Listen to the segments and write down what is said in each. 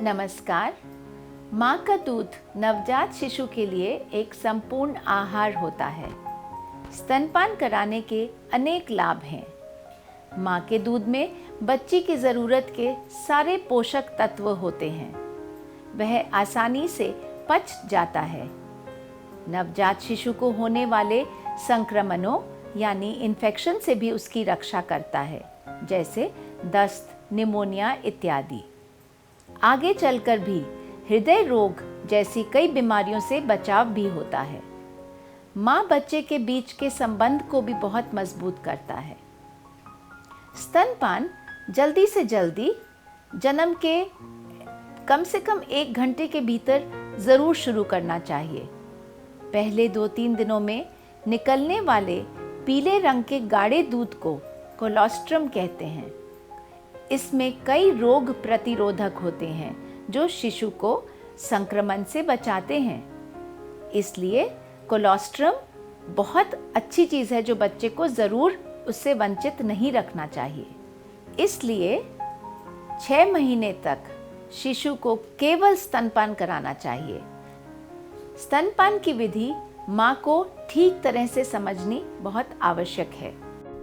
नमस्कार। माँ का दूध नवजात शिशु के लिए एक संपूर्ण आहार होता है। स्तनपान कराने के अनेक लाभ हैं। माँ के दूध में बच्ची की ज़रूरत के सारे पोषक तत्व होते हैं। वह आसानी से पच जाता है। नवजात शिशु को होने वाले संक्रमणों यानी इन्फेक्शन से भी उसकी रक्षा करता है, जैसे दस्त, निमोनिया इत्यादि। आगे चलकर भी हृदय रोग जैसी कई बीमारियों से बचाव भी होता है। माँ बच्चे के बीच के संबंध को भी बहुत मजबूत करता है। स्तनपान जल्दी से जल्दी जन्म के कम से कम 1 घंटे के भीतर ज़रूर शुरू करना चाहिए। पहले 2-3 दिनों में निकलने वाले पीले रंग के गाढ़े दूध को कोलोस्ट्रम कहते हैं। इसमें कई रोग प्रतिरोधक होते हैं जो शिशु को संक्रमण से बचाते हैं। इसलिए कोलोस्ट्रम बहुत अच्छी चीज़ है जो बच्चे को ज़रूर उससे वंचित नहीं रखना चाहिए। इसलिए 6 महीने तक शिशु को केवल स्तनपान कराना चाहिए। स्तनपान की विधि माँ को ठीक तरह से समझनी बहुत आवश्यक है।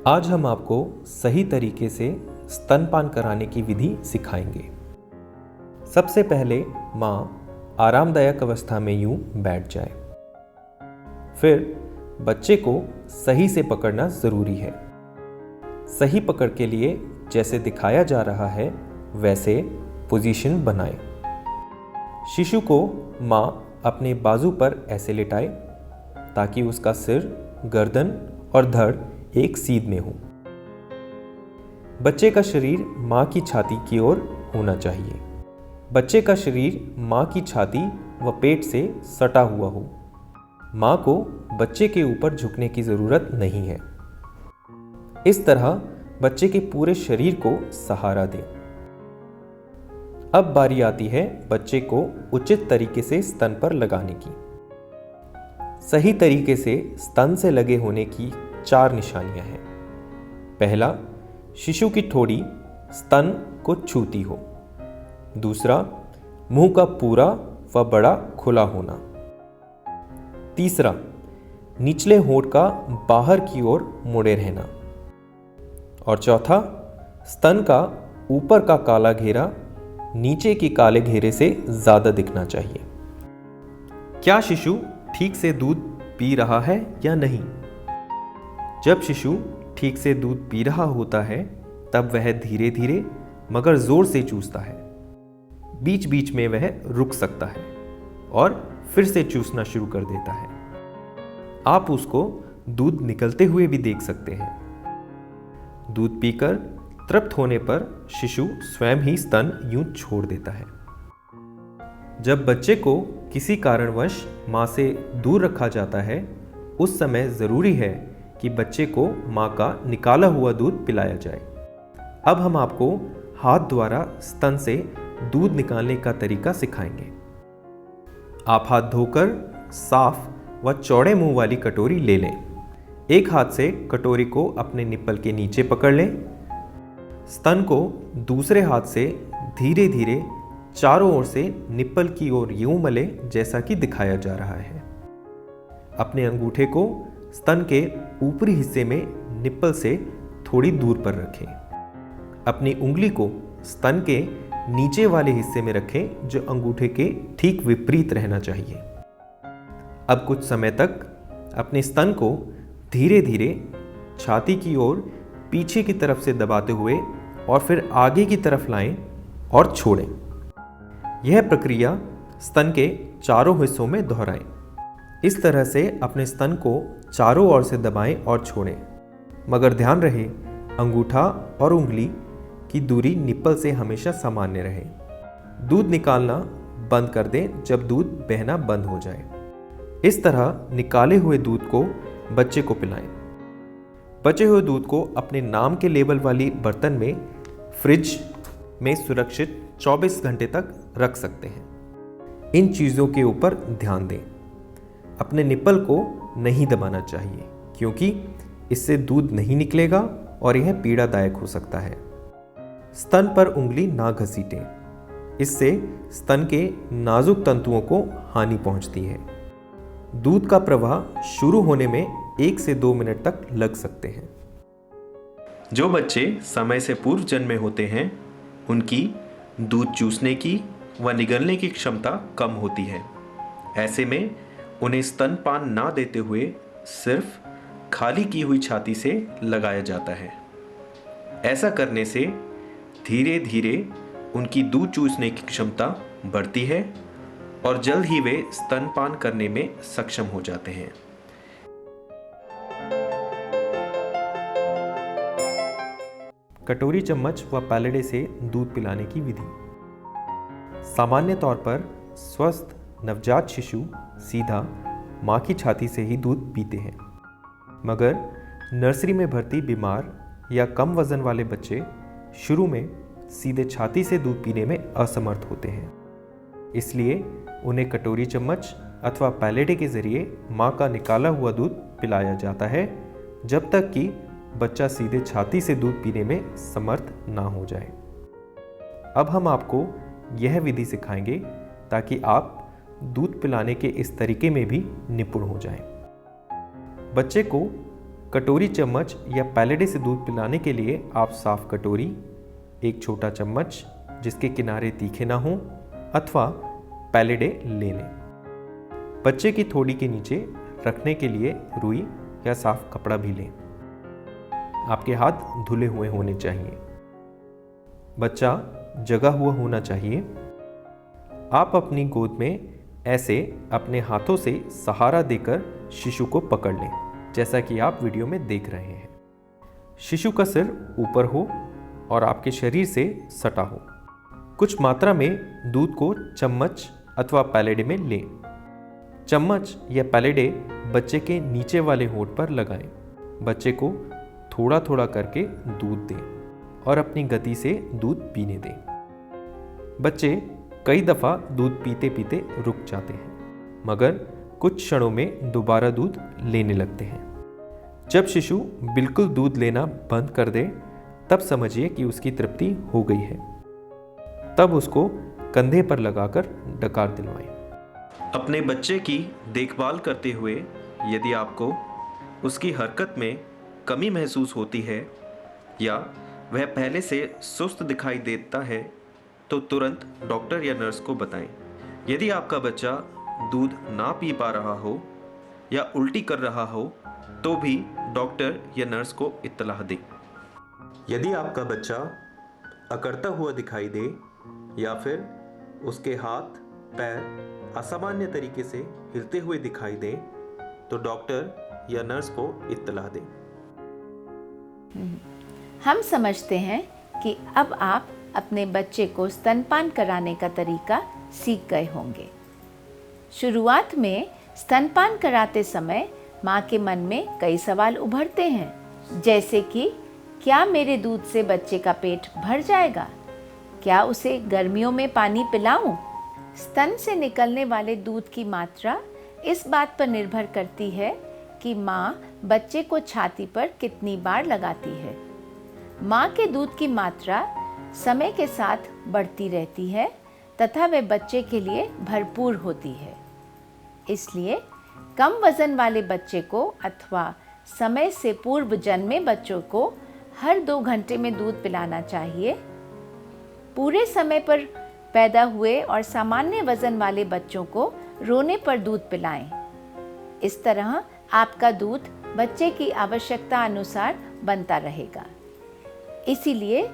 आज हम आपको सही तरीके से स्तनपान कराने की विधि सिखाएंगे। सबसे पहले माँ आरामदायक अवस्था में यूं बैठ जाए। फिर बच्चे को सही से पकड़ना जरूरी है। सही पकड़ के लिए जैसे दिखाया जा रहा है वैसे पोजीशन बनाए। शिशु को माँ अपने बाजू पर ऐसे लिटाए ताकि उसका सिर, गर्दन और धड़ एक सीध में हो। बच्चे का शरीर माँ की छाती की ओर होना चाहिए। बच्चे का शरीर माँ की छाती व पेट से सटा हुआ हो। माँ को बच्चे के ऊपर झुकने की जरूरत नहीं है। इस तरह बच्चे के पूरे शरीर को सहारा दें। अब बारी आती है बच्चे को उचित तरीके से स्तन पर लगाने की। सही तरीके से स्तन से लगे होने की 4 निशानियां हैं। पहला, शिशु की ठोड़ी स्तन को छूती हो। दूसरा, मुंह का पूरा व बड़ा खुला होना। तीसरा, निचले होंठ का बाहर की ओर मुड़े रहना। और चौथा, स्तन का ऊपर का काला घेरा नीचे के काले घेरे से ज्यादा दिखना चाहिए। क्या शिशु ठीक से दूध पी रहा है या नहीं? जब शिशु ठीक से दूध पी रहा होता है तब वह धीरे धीरे मगर जोर से चूसता है। बीच बीच में वह रुक सकता है और फिर से चूसना शुरू कर देता है। आप उसको दूध निकलते हुए भी देख सकते हैं। दूध पीकर तृप्त होने पर शिशु स्वयं ही स्तन यूं छोड़ देता है। जब बच्चे को किसी कारणवश मां से दूर रखा जाता है उस समय जरूरी है कि बच्चे को मां का निकाला हुआ दूध पिलाया जाए। अब हम आपको हाथ द्वारा स्तन से दूध निकालने का तरीका सिखाएंगे। आप हाथ धोकर साफ व चौड़े मुंह वाली कटोरी ले लें। एक हाथ से कटोरी को अपने निप्पल के नीचे पकड़ लें। स्तन को दूसरे हाथ से धीरे धीरे चारों ओर से निप्पल की ओर यूं मले जैसा कि दिखाया जा रहा है। अपने अंगूठे को स्तन के ऊपरी हिस्से में निप्पल से थोड़ी दूर पर रखें। अपनी उंगली को स्तन के नीचे वाले हिस्से में रखें जो अंगूठे के ठीक विपरीत रहना चाहिए। अब कुछ समय तक अपने स्तन को धीरे धीरे छाती की ओर पीछे की तरफ से दबाते हुए और फिर आगे की तरफ लाएं और छोड़ें। यह प्रक्रिया स्तन के चारों हिस्सों में दोहराएं। इस तरह से अपने स्तन को चारों ओर से दबाएं और छोड़ें, मगर ध्यान रहे अंगूठा और उंगली की दूरी निप्पल से हमेशा सामान्य रहे। दूध निकालना बंद कर दें जब दूध बहना बंद हो जाए। इस तरह निकाले हुए दूध को बच्चे को पिलाएं। बचे हुए दूध को अपने नाम के लेबल वाली बर्तन में फ्रिज में सुरक्षित 24 घंटे तक रख सकते हैं। इन चीज़ों के ऊपर ध्यान दें। अपने निप्पल को नहीं दबाना चाहिए क्योंकि इससे दूध नहीं निकलेगा और यह पीड़ादायक हो सकता है। स्तन पर उंगली ना घसीटें। इससे स्तन के नाजुक तंतुओं को हानि पहुंचती है। दूध का प्रवाह शुरू होने में 1 से 2 मिनट तक लग सकते हैं। जो बच्चे समय से पूर्व जन्मे होते हैं, उनकी दूध चूसने की व निगलने की क्षमता कम होती है। ऐसे में उन्हें स्तनपान ना देते हुए सिर्फ खाली की हुई छाती से लगाया जाता है। ऐसा करने से धीरे धीरे उनकी दूध चूसने की क्षमता बढ़ती है और जल्द ही वे स्तनपान करने में सक्षम हो जाते हैं। कटोरी चम्मच व पैलेडे से दूध पिलाने की विधि। सामान्य तौर पर स्वस्थ नवजात शिशु सीधा मां की छाती से ही दूध पीते हैं, मगर नर्सरी में भर्ती बीमार या कम वजन वाले बच्चे शुरू में सीधे छाती से दूध पीने में असमर्थ होते हैं। इसलिए उन्हें कटोरी चम्मच अथवा पैलेडे के जरिए मां का निकाला हुआ दूध पिलाया जाता है, जब तक कि बच्चा सीधे छाती से दूध पीने में समर्थ ना हो जाए। अब हम आपको यह विधि सिखाएंगे ताकि आप दूध पिलाने के इस तरीके में भी निपुण हो जाएं। बच्चे को कटोरी चम्मच या पैलेडे से दूध पिलाने के लिए आप साफ कटोरी, एक छोटा चम्मच जिसके किनारे तीखे ना हों, अथवा पैलेडे ले लें। बच्चे की थोड़ी के नीचे रखने के लिए रुई या साफ कपड़ा भी लें। आपके हाथ धुले हुए होने चाहिए। बच्चा जगा हुआ होना चाहिए। आप अपनी गोद में ऐसे अपने हाथों से सहारा देकर शिशु को पकड़ लें, जैसा कि आप वीडियो में देख रहे हैं। शिशु का सिर ऊपर हो और आपके शरीर से सटा हो। कुछ मात्रा में दूध को चम्मच अथवा पैलेडे में लें। चम्मच या पैलेडे बच्चे के नीचे वाले होंठ पर लगाएं। बच्चे को थोड़ा थोड़ा करके दूध दें और अपनी गति से दूध पीने दें। बच्चे कई दफ़ा दूध पीते पीते रुक जाते हैं, मगर कुछ क्षणों में दोबारा दूध लेने लगते हैं। जब शिशु बिल्कुल दूध लेना बंद कर दे, तब समझिए कि उसकी तृप्ति हो गई है। तब उसको कंधे पर लगाकर डकार दिलवाएं। अपने बच्चे की देखभाल करते हुए यदि आपको उसकी हरकत में कमी महसूस होती है या वह पहले से सुस्त दिखाई देता है, तो तुरंत डॉक्टर या नर्स को बताएं। यदि आपका बच्चा दूध ना पी पा रहा हो या उल्टी कर रहा हो, तो भी डॉक्टर या नर्स को इत्तला दें। यदि आपका बच्चा अकड़ता हुआ दिखाई दे या फिर उसके हाथ पैर असामान्य तरीके से हिलते हुए दिखाई दे, तो डॉक्टर या नर्स को इत्तला दें। हम समझते हैं कि अब आप अपने बच्चे को स्तनपान कराने का तरीका सीख गए होंगे। शुरुआत में स्तनपान कराते समय माँ के मन में कई सवाल उभरते हैं, जैसे कि क्या मेरे दूध से बच्चे का पेट भर जाएगा? क्या उसे गर्मियों में पानी पिलाऊं? स्तन से निकलने वाले दूध की मात्रा इस बात पर निर्भर करती है कि माँ बच्चे को छाती पर कितनी बार लगाती है। माँ के दूध की मात्रा समय के साथ बढ़ती रहती है तथा वह बच्चे के लिए भरपूर होती है। इसलिए कम वजन वाले बच्चे को अथवा समय से पूर्व जन्मे बच्चों को हर 2 घंटे में दूध पिलाना चाहिए। पूरे समय पर पैदा हुए और सामान्य वजन वाले बच्चों को रोने पर दूध पिलाएं। इस तरह आपका दूध बच्चे की आवश्यकता अनुसार बनता रहेगा। इसीलिए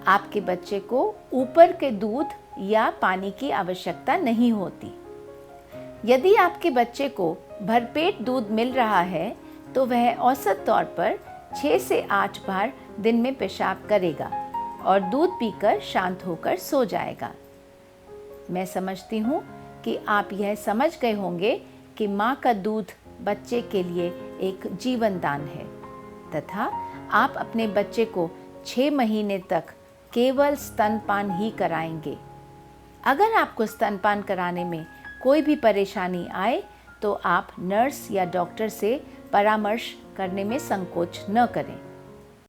आपके बच्चे को ऊपर के दूध या पानी की आवश्यकता नहीं होती। यदि आपके बच्चे को भरपेट दूध मिल रहा है, तो वह औसत तौर पर 6 से 8 बार दिन में पेशाब करेगा और दूध पीकर शांत होकर सो जाएगा। मैं समझती हूँ कि आप यह समझ गए होंगे कि माँ का दूध बच्चे के लिए एक जीवन दान है तथा आप अपने बच्चे को 6 महीने तक केवल स्तनपान ही कराएंगे। अगर आपको स्तनपान कराने में कोई भी परेशानी आए तो आप नर्स या डॉक्टर से परामर्श करने में संकोच न करें।